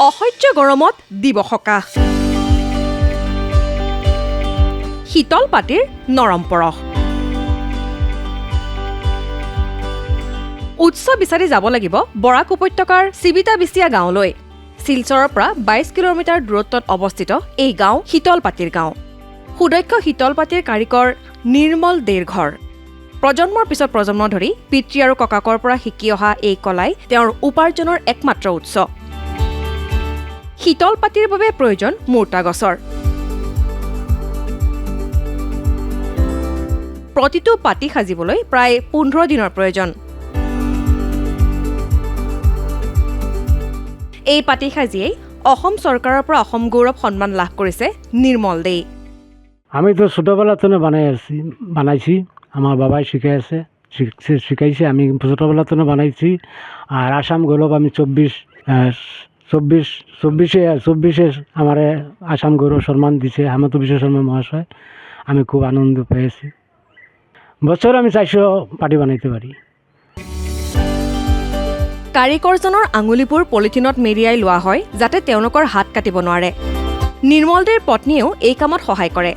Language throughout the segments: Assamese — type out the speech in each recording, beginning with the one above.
অসহ্য গৰমত দিব সকাহ শীতল পাতিৰ নৰম পৰশ উৎস বিচাৰি যাব লাগিব বৰাক উপত্যকাৰ চিবিতা বিচিয়া গাঁৱলৈ শিলচৰৰ পৰা 22 কিলোমিটাৰ দূৰত্বত অৱস্থিত এই গাঁও শীতল পাতিৰ গাঁও সুদক্ষ শীতল পাতিৰ কাৰিকৰ নিৰ্মল দেৰ ঘৰ প্ৰজন্মৰ পিছত প্ৰজন্ম ধৰি পিতৃ আৰু ককাকৰ পৰা শিকি অহা এই কলাই তেওঁৰ উপাৰ্জনৰ একমাত্ৰ উৎস শীতল পাতিৰ বাবে প্ৰয়োজন মূৰ্তা গছৰ প্ৰতিটো পাতি সাজিবলৈ প্ৰায় 15 দিনৰ প্ৰয়োজন এই পাতি সাজিয়েই অসম চৰকাৰৰ পৰা অসম গৌৰৱ সন্মান লাভ কৰিছে নিৰ্মল দে আমি তো ছোটবেলা থেকে বানাইছি আমার বাবাই শিখাইছে আমি ছোটবেলা থেকে বানাইছি আর আসাম গৌরব আমি 24 আমার আসাম গৌরব সম্মান দিছে হেমন্ত বিশ্ব শর্মা মহাশয় আমি খুব আনন্দ পেয়েছি বছর আমি 400 পাটি বানাইতে পারি কাৰিকৰজনৰ আঙুলিবোৰ পলিথিনত মেৰিয়াই লোৱা হয় যাতে তেওঁলোকৰ হাত কাটিব নোৱাৰে নিৰ্মল দেৰ পত্নীয়েও এই কামত সহায় কৰে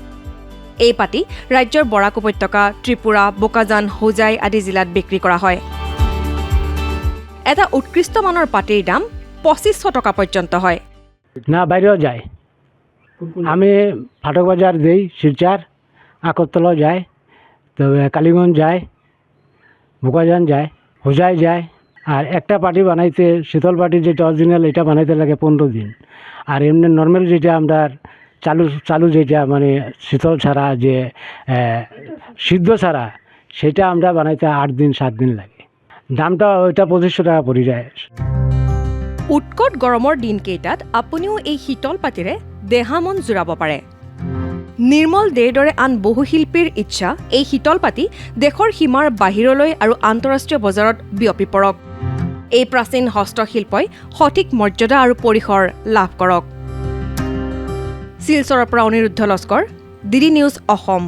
এই পাতি ৰাজ্যৰ বৰাক উপত্যকা ত্ৰিপুৰা বোকাজান হোজাই আদি জিলাত বিক্ৰী কৰা হয় এটা উৎকৃষ্ট মানৰ পাতিৰ দাম 2500 টকা পৰ্যন্ত হয় না বাইরেও যায় আমি ফাটক বাজার দেই শিলচর আকরতলা যায় তবে কালীগঞ্জ যায় বোকাজান যায় হোজাই যায় আর একটা পাটি বানাইতে শীতল পাটি যেটা অরিজিনাল এটা বানাইতে লাগে 15 দিন আর এমনি নর্মাল যেটা আমরা চালু যেটা মানে শীতল ছাড়া যে সিদ্ধ ছাড়া সেটা আমরা বানাইতে 8 দিন 7 দিন লাগে দামটা ওইটা 2500 টাকা পড়ে যায় উৎকট গৰমৰ দিনকেইটাত আপুনিও এই শীতল পাতিৰে দেহামন জুৰাব পাৰে নিৰ্মল দেৰ দৰে আন বহু শিল্পীৰ ইচ্ছা এই শীতল পাতি দেশৰ সীমাৰ বাহিৰলৈ আৰু আন্তঃৰাষ্ট্ৰীয় বজাৰত বিয়পি পৰক এই প্ৰাচীন হস্তশিল্পই সঠিক মৰ্যাদা আৰু পৰিসৰ লাভ কৰক শিলচৰৰ পৰা অনিৰুদ্ধ লস্কৰ ডিডি নিউজ অসম